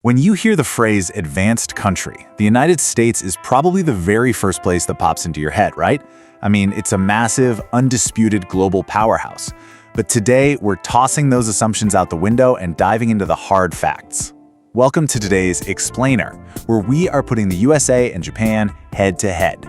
When you hear the phrase advanced country, the United States is probably the very first place that pops into your head, right? I mean, it's a massive, undisputed global powerhouse. But today, we're tossing those assumptions out the window and diving into the hard facts. Welcome to today's Explainer, where we are putting the USA and Japan head to head.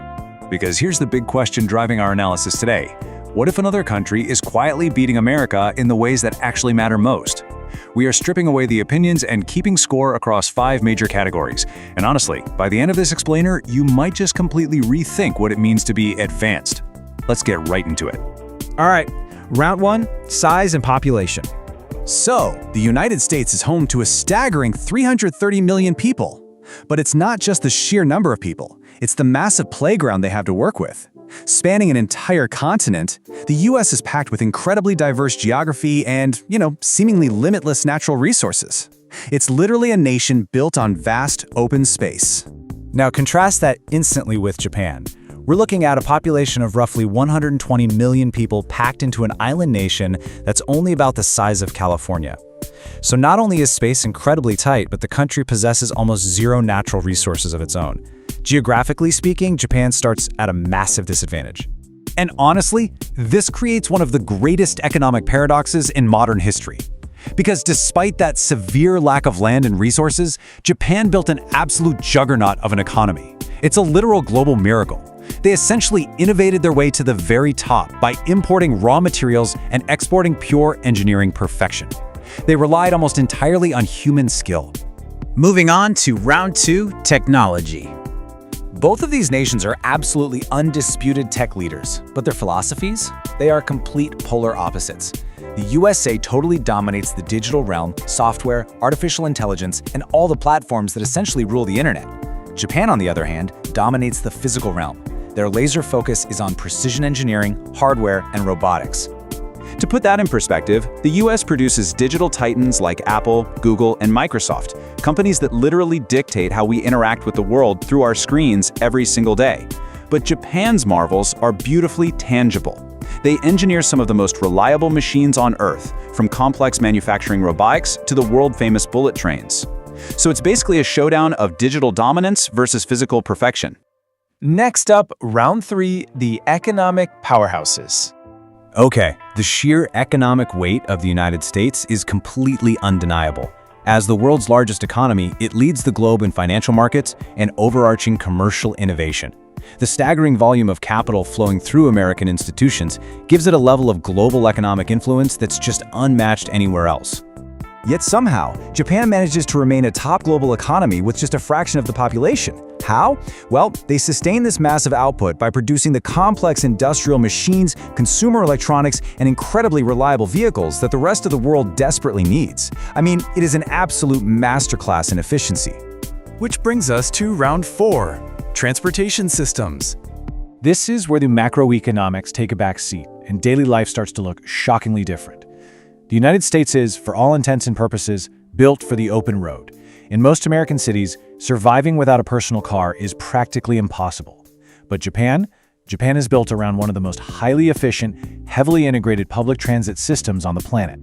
Because here's the big question driving our analysis today. What if another country is quietly beating America in the ways that actually matter most? We are stripping away the opinions and keeping score across 5 major categories. And honestly, by the end of this explainer, you might just completely rethink what it means to be advanced. Let's get right into it. All right, round 1, size and population. So, the United States is home to a staggering 330 million people. But it's not just the sheer number of people, it's the massive playground they have to work with. Spanning an entire continent, the US is packed with incredibly diverse geography and, seemingly limitless natural resources. It's literally a nation built on vast, open space. Now contrast that instantly with Japan. We're looking at a population of roughly 120 million people packed into an island nation that's only about the size of California. So not only is space incredibly tight, but the country possesses almost zero natural resources of its own. Geographically speaking, Japan starts at a massive disadvantage. And honestly, this creates one of the greatest economic paradoxes in modern history. Because despite that severe lack of land and resources, Japan built an absolute juggernaut of an economy. It's a literal global miracle. They essentially innovated their way to the very top by importing raw materials and exporting pure engineering perfection. They relied almost entirely on human skill. Moving on to round 2, technology. Both of these nations are absolutely undisputed tech leaders, but their philosophies? They are complete polar opposites. The USA totally dominates the digital realm, software, artificial intelligence, and all the platforms that essentially rule the internet. Japan, on the other hand, dominates the physical realm. Their laser focus is on precision engineering, hardware, and robotics. To put that in perspective, the US produces digital titans like Apple, Google, and Microsoft, companies that literally dictate how we interact with the world through our screens every single day. But Japan's marvels are beautifully tangible. They engineer some of the most reliable machines on Earth, from complex manufacturing robotics to the world-famous bullet trains. So it's basically a showdown of digital dominance versus physical perfection. Next up, round 3, the economic powerhouses. Okay, the sheer economic weight of the United States is completely undeniable. As the world's largest economy, it leads the globe in financial markets and overarching commercial innovation. The staggering volume of capital flowing through American institutions gives it a level of global economic influence that's just unmatched anywhere else. Yet somehow, Japan manages to remain a top global economy with just a fraction of the population. How? Well, they sustain this massive output by producing the complex industrial machines, consumer electronics, and incredibly reliable vehicles that the rest of the world desperately needs. I mean, it is an absolute masterclass in efficiency. Which brings us to round 4, transportation systems. This is where the macroeconomics take a back seat and daily life starts to look shockingly different. The United States is, for all intents and purposes, built for the open road. In most American cities, surviving without a personal car is practically impossible. But Japan is built around one of the most highly efficient, heavily integrated public transit systems on the planet.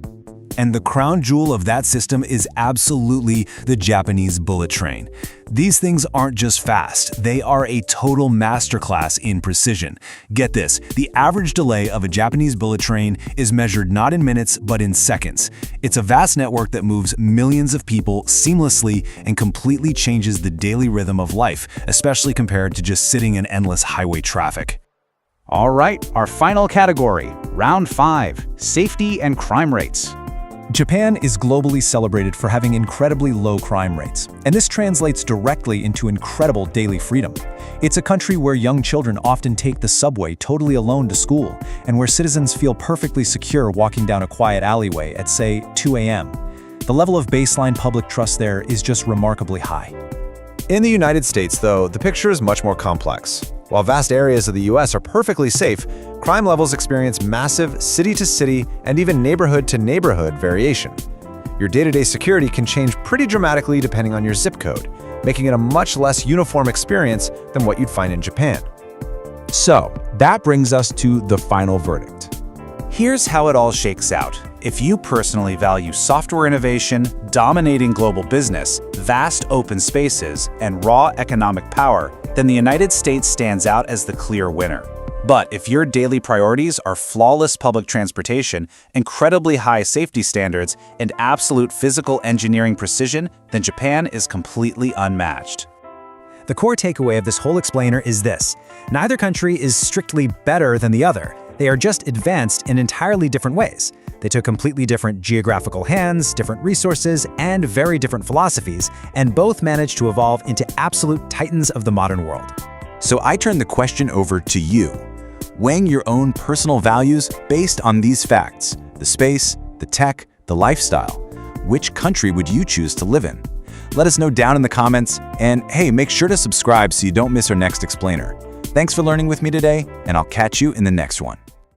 And the crown jewel of that system is absolutely the Japanese bullet train. These things aren't just fast, they are a total masterclass in precision. Get this, the average delay of a Japanese bullet train is measured not in minutes, but in seconds. It's a vast network that moves millions of people seamlessly and completely changes the daily rhythm of life, especially compared to just sitting in endless highway traffic. All right, our final category, round 5, safety and crime rates. Japan is globally celebrated for having incredibly low crime rates, and this translates directly into incredible daily freedom. It's a country where young children often take the subway totally alone to school, and where citizens feel perfectly secure walking down a quiet alleyway at, say, 2 a.m. The level of baseline public trust there is just remarkably high. In the United States, though, the picture is much more complex. While vast areas of the US are perfectly safe, crime levels experience massive city-to-city and even neighborhood-to-neighborhood variation. Your day-to-day security can change pretty dramatically depending on your zip code, making it a much less uniform experience than what you'd find in Japan. So, that brings us to the final verdict. Here's how it all shakes out. if you personally value software innovation, dominating global business, vast open spaces, and raw economic power, then the United States stands out as the clear winner. But if your daily priorities are flawless public transportation, incredibly high safety standards, and absolute physical engineering precision, then Japan is completely unmatched. The core takeaway of this whole explainer is this: neither country is strictly better than the other. They are just advanced in entirely different ways. They took completely different geographical hands, different resources, and very different philosophies, and both managed to evolve into absolute titans of the modern world. So I turn the question over to you. Weighing your own personal values based on these facts: the space, the tech, the lifestyle. Which country would you choose to live in? Let us know down in the comments, and hey, make sure to subscribe so you don't miss our next explainer. Thanks for learning with me today, and I'll catch you in the next one.